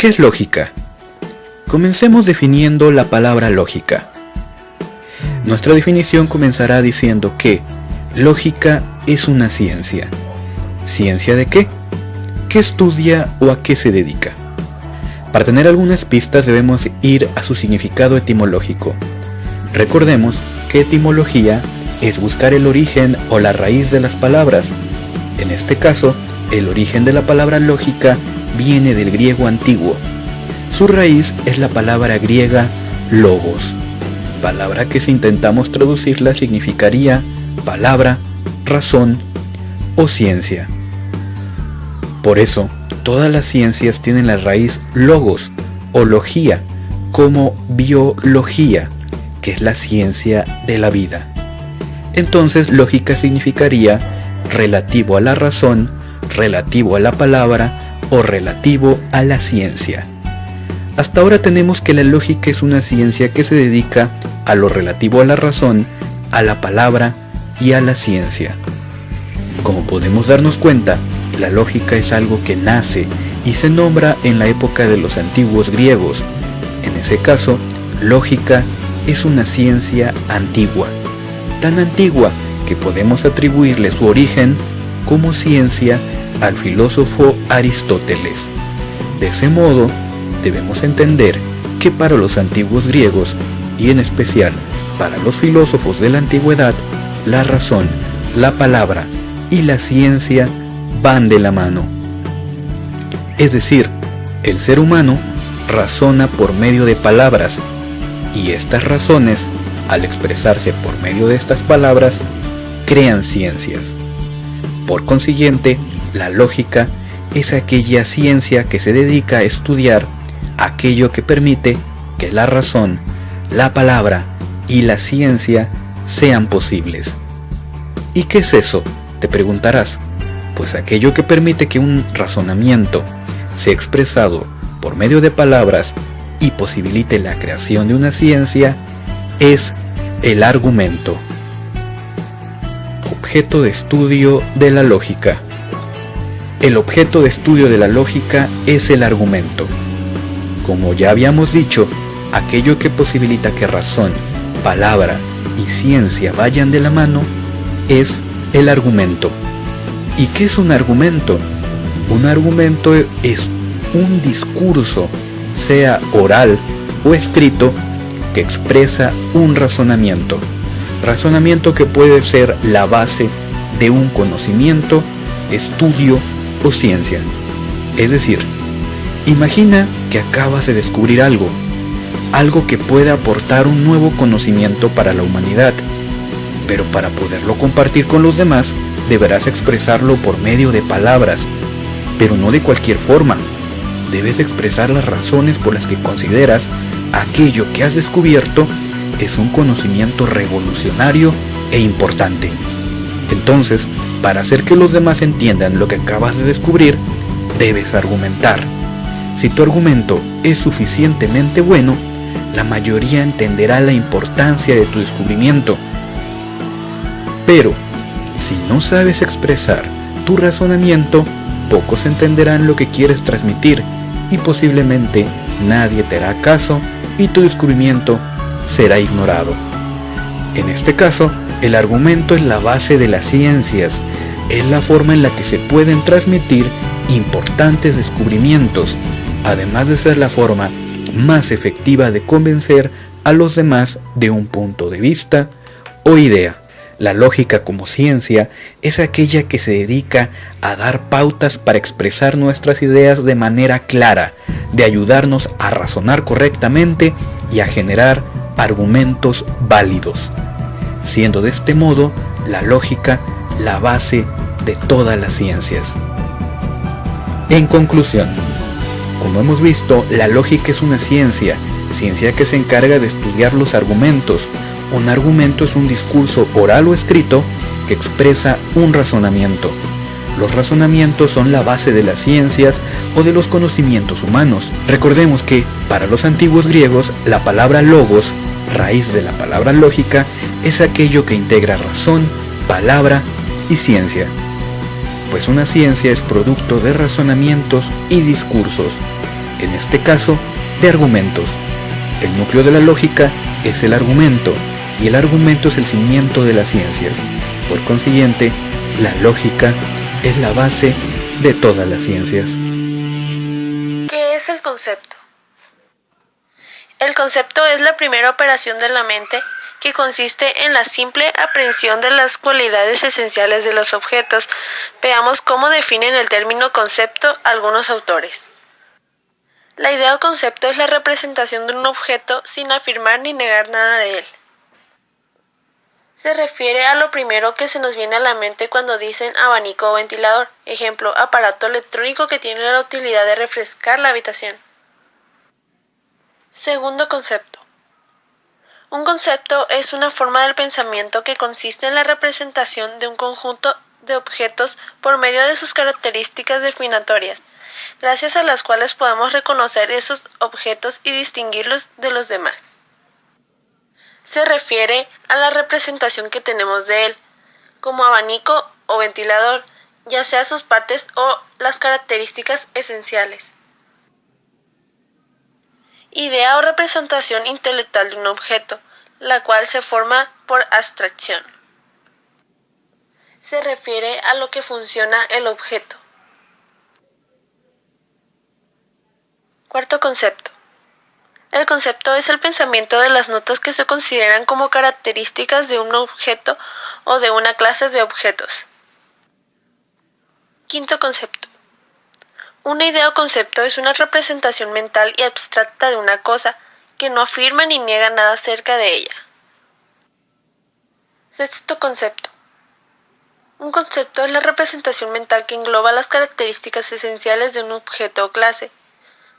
¿Qué es lógica? Comencemos definiendo la palabra lógica. Nuestra definición comenzará diciendo que lógica es una ciencia. ¿Ciencia de qué? ¿Qué estudia o a qué se dedica? Para tener algunas pistas debemos ir a su significado etimológico. Recordemos que etimología es buscar el origen o la raíz de las palabras. En este caso, el origen de la palabra lógica viene del griego antiguo. Su raíz es la palabra griega logos, palabra que si intentamos traducirla significaría palabra, razón o ciencia. Por eso, todas las ciencias tienen la raíz logos o logía, como biología, que es la ciencia de la vida. Entonces, lógica significaría relativo a la razón, relativo a la palabra o relativo a la ciencia. Hasta ahora tenemos que la lógica es una ciencia que se dedica a lo relativo a la razón, a la palabra y a la ciencia. Como podemos darnos cuenta, la lógica es algo que nace y se nombra en la época de los antiguos griegos. En ese caso, lógica es una ciencia antigua, tan antigua que podemos atribuirle su origen como ciencia al filósofo Aristóteles. De ese modo, debemos entender que para los antiguos griegos, y en especial para los filósofos de la antigüedad, la razón, la palabra y la ciencia van de la mano. Es decir, el ser humano razona por medio de palabras, y estas razones, al expresarse por medio de estas palabras, crean ciencias. Por consiguiente, la lógica es aquella ciencia que se dedica a estudiar aquello que permite que la razón, la palabra y la ciencia sean posibles. ¿Y qué es eso?, te preguntarás. Pues aquello que permite que un razonamiento sea expresado por medio de palabras y posibilite la creación de una ciencia es el argumento. Objeto de estudio de la lógica. El objeto de estudio de la lógica es el argumento. Como ya habíamos dicho, aquello que posibilita que razón, palabra y ciencia vayan de la mano es el argumento. ¿Y qué es un argumento? Un argumento es un discurso, sea oral o escrito, que expresa un razonamiento. Razonamiento que puede ser la base de un conocimiento, estudio o ciencia. Es decir, imagina que acabas de descubrir algo que puede aportar un nuevo conocimiento para la humanidad, pero para poderlo compartir con los demás deberás expresarlo por medio de palabras, pero no de cualquier forma. Debes expresar las razones por las que consideras aquello que has descubierto es un conocimiento revolucionario e importante. Entonces, para hacer que los demás entiendan lo que acabas de descubrir, debes argumentar. Si tu argumento es suficientemente bueno, la mayoría entenderá la importancia de tu descubrimiento. Pero, si no sabes expresar tu razonamiento, pocos entenderán lo que quieres transmitir y posiblemente nadie te hará caso y tu descubrimiento será ignorado. En este caso, el argumento es la base de las ciencias, es la forma en la que se pueden transmitir importantes descubrimientos, además de ser la forma más efectiva de convencer a los demás de un punto de vista o idea. La lógica como ciencia es aquella que se dedica a dar pautas para expresar nuestras ideas de manera clara, de ayudarnos a razonar correctamente y a generar argumentos válidos, siendo de este modo la lógica la base de todas las ciencias. En conclusión, como hemos visto, la lógica es una ciencia que se encarga de estudiar los argumentos. Un argumento es un discurso oral o escrito que expresa un razonamiento. Los razonamientos son la base de las ciencias o de los conocimientos humanos. Recordemos que, para los antiguos griegos, la palabra logos, raíz de la palabra lógica, es aquello que integra razón, palabra y ciencia. Pues una ciencia es producto de razonamientos y discursos. en este caso, de argumentos. El núcleo de la lógica es el argumento, y el argumento es el cimiento de las ciencias. Por consiguiente, la lógica es la base de todas las ciencias. ¿Qué es el concepto? El concepto es la primera operación de la mente que consiste en la simple aprehensión de las cualidades esenciales de los objetos. Veamos cómo definen el término concepto algunos autores. La idea o concepto es la representación de un objeto sin afirmar ni negar nada de él. Se refiere a lo primero que se nos viene a la mente cuando dicen abanico o ventilador, ejemplo, aparato electrónico que tiene la utilidad de refrescar la habitación. Segundo concepto. Un concepto es una forma del pensamiento que consiste en la representación de un conjunto de objetos por medio de sus características definitorias, gracias a las cuales podemos reconocer esos objetos y distinguirlos de los demás. Se refiere a la representación que tenemos de él, como abanico o ventilador, ya sea sus partes o las características esenciales. Idea o representación intelectual de un objeto, la cual se forma por abstracción. Se refiere a lo que funciona el objeto. Cuarto concepto. El concepto es el pensamiento de las notas que se consideran como características de un objeto o de una clase de objetos. Quinto concepto. Una idea o concepto es una representación mental y abstracta de una cosa que no afirma ni niega nada acerca de ella. Sexto concepto. Un concepto es la representación mental que engloba las características esenciales de un objeto o clase.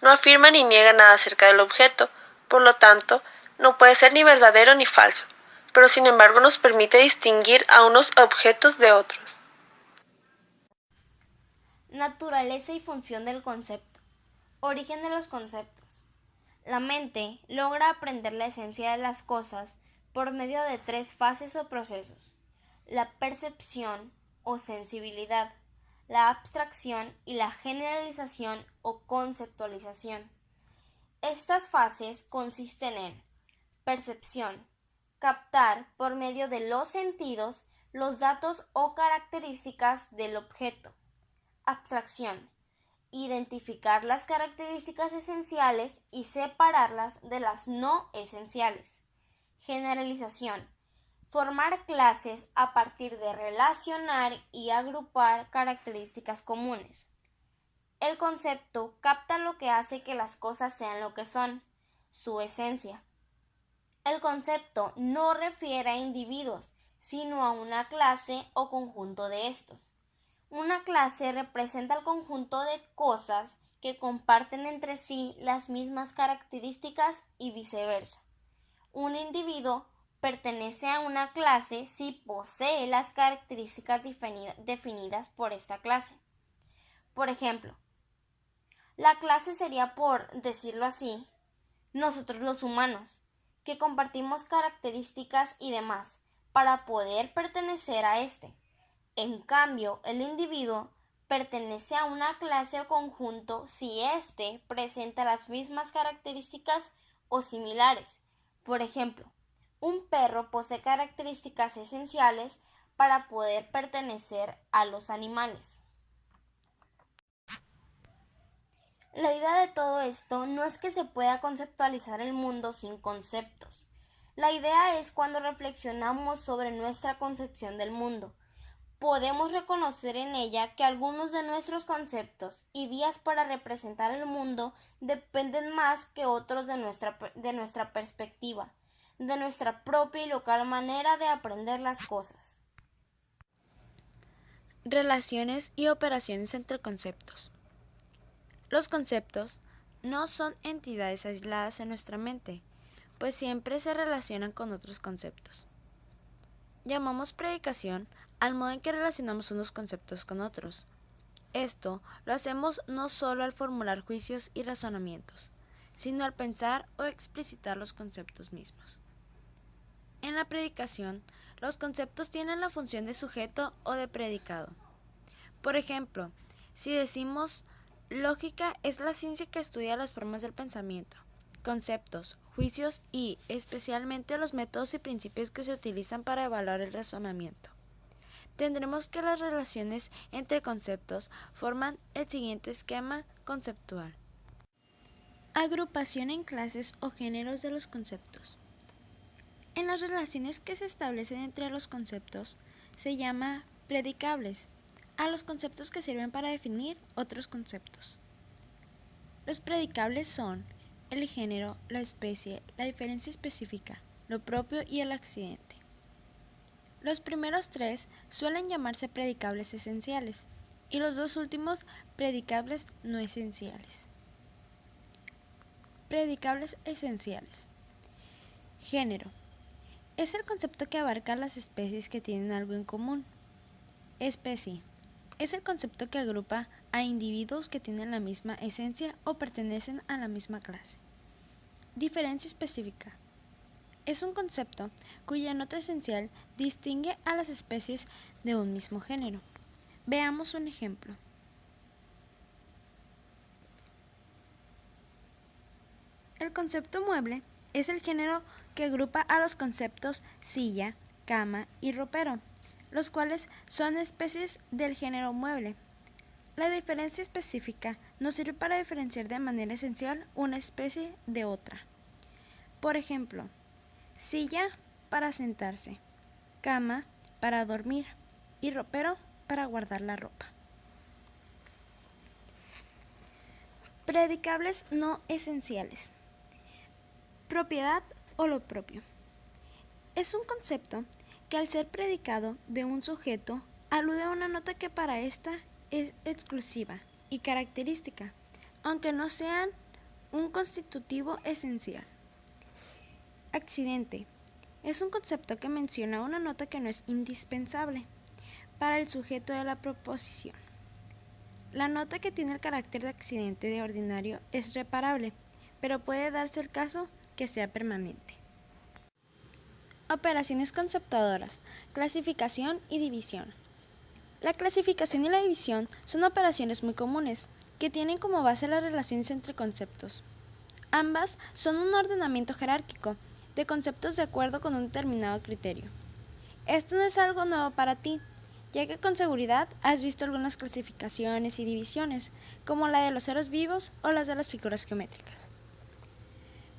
No afirma ni niega nada acerca del objeto, por lo tanto, no puede ser ni verdadero ni falso, pero sin embargo nos permite distinguir a unos objetos de otros. Naturaleza y función del concepto. Origen de los conceptos. La mente logra aprender la esencia de las cosas por medio de tres fases o procesos: la percepción o sensibilidad, la abstracción y la generalización o conceptualización. Estas fases consisten en percepción, captar por medio de los sentidos los datos o características del objeto. Abstracción, identificar las características esenciales y separarlas de las no esenciales. Generalización, formar clases a partir de relacionar y agrupar características comunes. El concepto capta lo que hace que las cosas sean lo que son, su esencia. El concepto no refiere a individuos, sino a una clase o conjunto de estos. Una clase representa el conjunto de cosas que comparten entre sí las mismas características y viceversa. Un individuo pertenece a una clase si posee las características definidas por esta clase. Por ejemplo, la clase sería, por decirlo así, nosotros los humanos, que compartimos características y demás para poder pertenecer a este. En cambio, el individuo pertenece a una clase o conjunto si éste presenta las mismas características o similares. Por ejemplo, un perro posee características esenciales para poder pertenecer a los animales. La idea de todo esto no es que se pueda conceptualizar el mundo sin conceptos. La idea es cuando reflexionamos sobre nuestra concepción del mundo. Podemos reconocer en ella que algunos de nuestros conceptos y vías para representar el mundo dependen más que otros de nuestra perspectiva, de nuestra propia y local manera de aprender las cosas. Relaciones y operaciones entre conceptos. Los conceptos no son entidades aisladas en nuestra mente, pues siempre se relacionan con otros conceptos. Llamamos predicación al modo en que relacionamos unos conceptos con otros. Esto lo hacemos no solo al formular juicios y razonamientos, sino al pensar o explicitar los conceptos mismos. En la predicación, los conceptos tienen la función de sujeto o de predicado. Por ejemplo, si decimos Lógica es la ciencia que estudia las formas del pensamiento, conceptos, juicios y, especialmente, los métodos y principios que se utilizan para evaluar el razonamiento. Tendremos que las relaciones entre conceptos forman el siguiente esquema conceptual. Agrupación en clases o géneros de los conceptos. En las relaciones que se establecen entre los conceptos se llama predicables a los conceptos que sirven para definir otros conceptos. Los predicables son el género, la especie, la diferencia específica, lo propio y el accidente. Los primeros tres suelen llamarse predicables esenciales y los dos últimos predicables no esenciales. Predicables esenciales. Género. Es el concepto que abarca las especies que tienen algo en común. Especie. Es el concepto que agrupa a individuos que tienen la misma esencia o pertenecen a la misma clase. Diferencia específica. Es un concepto cuya nota esencial distingue a las especies de un mismo género. Veamos un ejemplo. El concepto mueble es el género que agrupa a los conceptos silla, cama y ropero, los cuales son especies del género mueble. La diferencia específica nos sirve para diferenciar de manera esencial una especie de otra. Por ejemplo, silla para sentarse, cama para dormir y ropero para guardar la ropa. Predicables no esenciales. Propiedad o lo propio. Es un concepto que al ser predicado de un sujeto alude a una nota que para ésta es exclusiva y característica, aunque no sean un constitutivo esencial. Accidente. Es un concepto que menciona una nota que no es indispensable para el sujeto de la proposición. La nota que tiene el carácter de accidente de ordinario es reparable, pero puede darse el caso que sea permanente. Operaciones conceptuadoras, clasificación y división. La clasificación y la división son operaciones muy comunes, que tienen como base las relaciones entre conceptos. Ambas son un ordenamiento jerárquico de conceptos de acuerdo con un determinado criterio. Esto no es algo nuevo para ti, ya que con seguridad has visto algunas clasificaciones y divisiones, como la de los seres vivos o las de las figuras geométricas.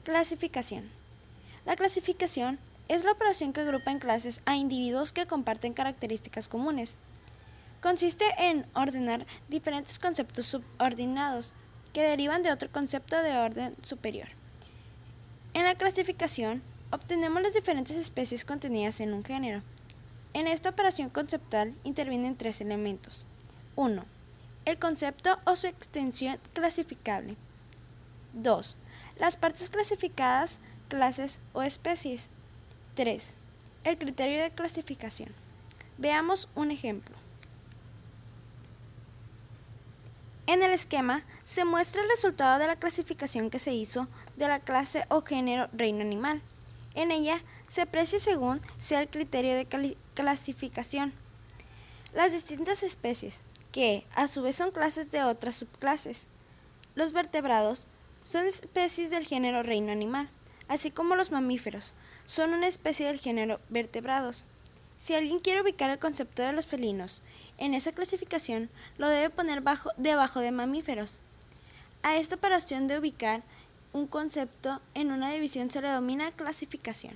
Clasificación. La clasificación es la operación que agrupa en clases a individuos que comparten características comunes. Consiste en ordenar diferentes conceptos subordinados que derivan de otro concepto de orden superior. En la clasificación, obtenemos las diferentes especies contenidas en un género. En esta operación conceptual intervienen tres elementos. 1. El concepto o su extensión clasificable. 2. Las partes clasificadas, clases o especies. 3. El criterio de clasificación. Veamos un ejemplo. En el esquema se muestra el resultado de la clasificación que se hizo de la clase o género reino animal. En ella se aprecia según sea el criterio de clasificación las distintas especies, que a su vez son clases de otras subclases. Los vertebrados son especies del género reino animal, así como los mamíferos son una especie del género vertebrados. Si alguien quiere ubicar el concepto de los felinos en esa clasificación, lo debe poner debajo de mamíferos. A esta operación de ubicar un concepto en una división se le denomina clasificación.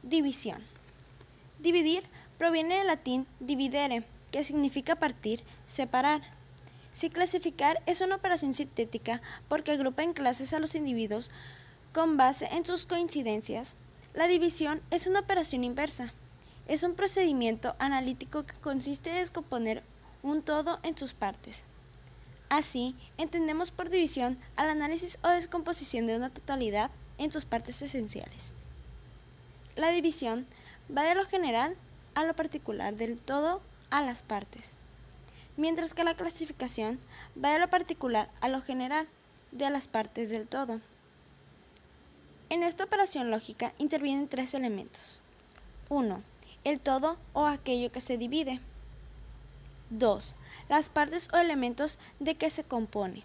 División. Dividir proviene del latín dividere, que significa partir, separar. Si clasificar es una operación sintética porque agrupa en clases a los individuos con base en sus coincidencias, la división es una operación inversa. Es un procedimiento analítico que consiste en descomponer un todo en sus partes. Así, entendemos por división al análisis o descomposición de una totalidad en sus partes esenciales. La división va de lo general a lo particular, del todo a las partes, mientras que la clasificación va de lo particular a lo general, de las partes del todo. En esta operación lógica intervienen tres elementos. 1. El todo o aquello que se divide. 2. las partes o elementos de que se compone.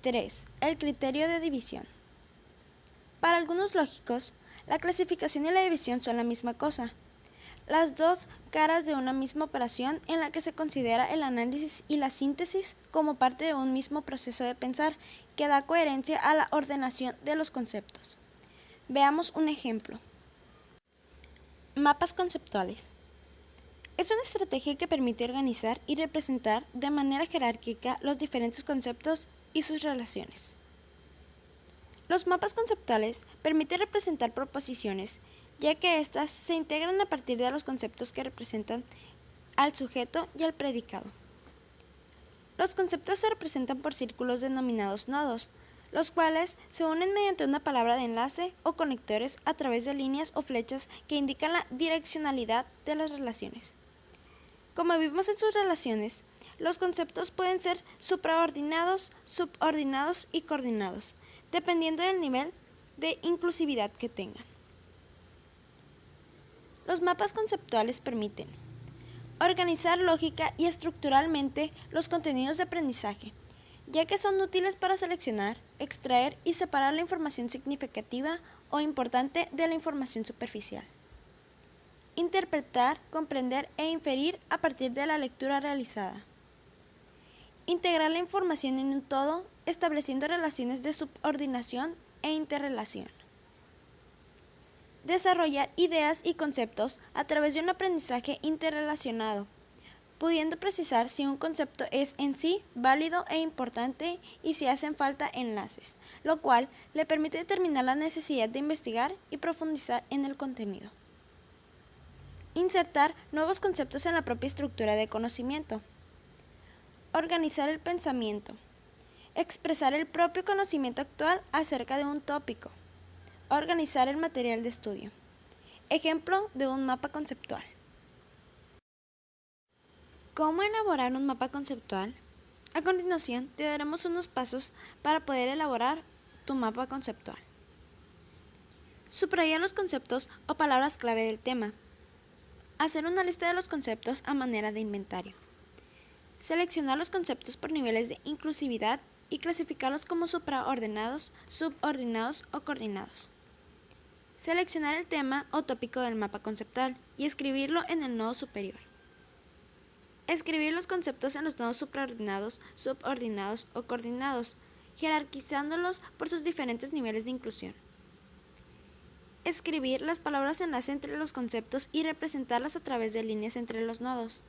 3. El criterio de división. Para algunos lógicos, la clasificación y la división son la misma cosa, las dos caras de una misma operación en la que se considera el análisis y la síntesis como parte de un mismo proceso de pensar que da coherencia a la ordenación de los conceptos. Veamos un ejemplo. Mapas conceptuales. Es una estrategia que permite organizar y representar de manera jerárquica los diferentes conceptos y sus relaciones. Los mapas conceptuales permiten representar proposiciones, ya que éstas se integran a partir de los conceptos que representan al sujeto y al predicado. Los conceptos se representan por círculos denominados nodos, los cuales se unen mediante una palabra de enlace o conectores a través de líneas o flechas que indican la direccionalidad de las relaciones. Como vimos en sus relaciones, los conceptos pueden ser supraordinados, subordinados y coordinados, dependiendo del nivel de inclusividad que tengan. Los mapas conceptuales permiten organizar lógica y estructuralmente los contenidos de aprendizaje, ya que son útiles para seleccionar, extraer y separar la información significativa o importante de la información superficial. Interpretar, comprender e inferir a partir de la lectura realizada. Integrar la información en un todo, estableciendo relaciones de subordinación e interrelación. Desarrollar ideas y conceptos a través de un aprendizaje interrelacionado, pudiendo precisar si un concepto es en sí válido e importante y si hacen falta enlaces, lo cual le permite determinar la necesidad de investigar y profundizar en el contenido. Insertar nuevos conceptos en la propia estructura de conocimiento. Organizar el pensamiento. Expresar el propio conocimiento actual acerca de un tópico. Organizar el material de estudio. Ejemplo de un mapa conceptual. ¿Cómo elaborar un mapa conceptual? A continuación, te daremos unos pasos para poder elaborar tu mapa conceptual. Subrayar los conceptos o palabras clave del tema. Hacer una lista de los conceptos a manera de inventario. Seleccionar los conceptos por niveles de inclusividad y clasificarlos como supraordenados, subordinados o coordinados. Seleccionar el tema o tópico del mapa conceptual y escribirlo en el nodo superior. Escribir los conceptos en los nodos supraordenados, subordinados o coordinados, jerarquizándolos por sus diferentes niveles de inclusión. Escribir las palabras enlace entre los conceptos y representarlas a través de líneas entre los nodos.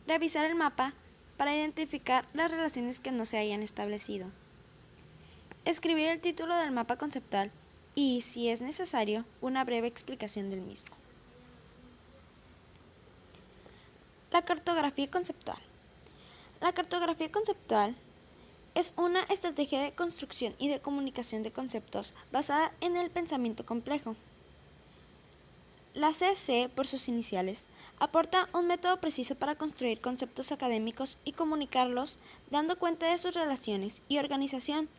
Revisar el mapa para identificar las relaciones que no se hayan establecido. Escribir el título del mapa conceptual y, si es necesario, una breve explicación del mismo. La cartografía conceptual. La cartografía conceptual es una estrategia de construcción y de comunicación de conceptos basada en el pensamiento complejo. La CC, por sus iniciales, aporta un método preciso para construir conceptos académicos y comunicarlos dando cuenta de sus relaciones y organización,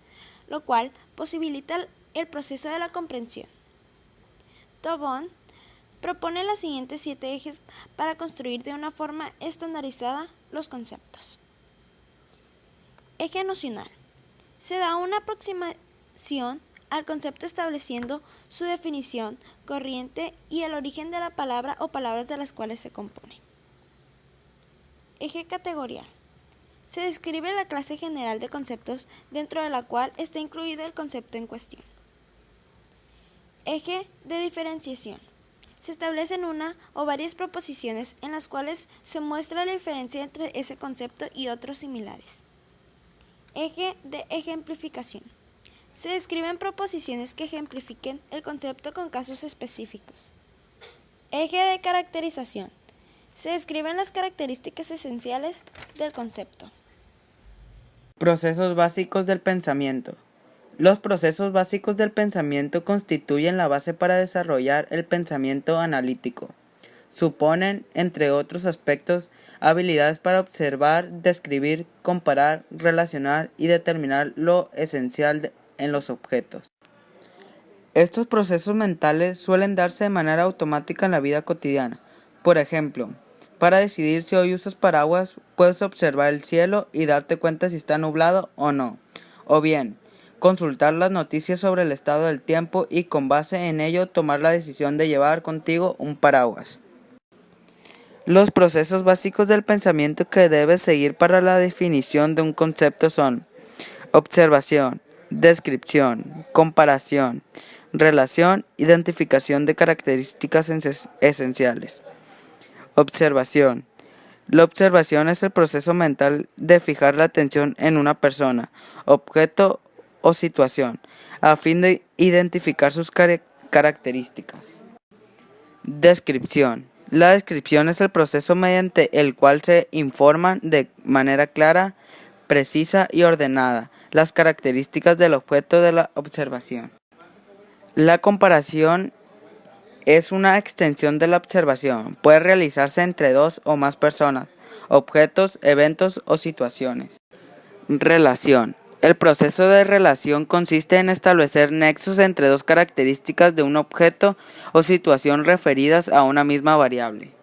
lo cual posibilita el proceso de la comprensión. Tobón propone los siguientes 7 ejes para construir de una forma estandarizada los conceptos. Eje nocional. Se da una aproximación al concepto estableciendo su definición, corriente y el origen de la palabra o palabras de las cuales se compone. Eje categorial. Se describe la clase general de conceptos dentro de la cual está incluido el concepto en cuestión. Eje de diferenciación. Se establecen una o varias proposiciones en las cuales se muestra la diferencia entre ese concepto y otros similares. Eje de ejemplificación. Se describen proposiciones que ejemplifiquen el concepto con casos específicos. Eje de caracterización. Se describen las características esenciales del concepto. Procesos básicos del pensamiento. Los procesos básicos del pensamiento constituyen la base para desarrollar el pensamiento analítico. Suponen, entre otros aspectos, habilidades para observar, describir, comparar, relacionar y determinar lo esencial en los objetos. Estos procesos mentales suelen darse de manera automática en la vida cotidiana. Por ejemplo, Para decidir si hoy usas paraguas, puedes observar el cielo y darte cuenta si está nublado o no. O bien, consultar las noticias sobre el estado del tiempo y con base en ello tomar la decisión de llevar contigo un paraguas. Los procesos básicos del pensamiento que debes seguir para la definición de un concepto son observación, descripción, comparación, relación, identificación de características esenciales. Observación. La observación es el proceso mental de fijar la atención en una persona, objeto o situación, a fin de identificar sus características. Descripción. La descripción es el proceso mediante el cual se informan de manera clara, precisa y ordenada las características del objeto de la observación. La comparación es una extensión de la observación. Puede realizarse entre dos o más personas, objetos, eventos o situaciones. Relación. El proceso de relación consiste en establecer nexos entre dos características de un objeto o situación referidas a una misma variable.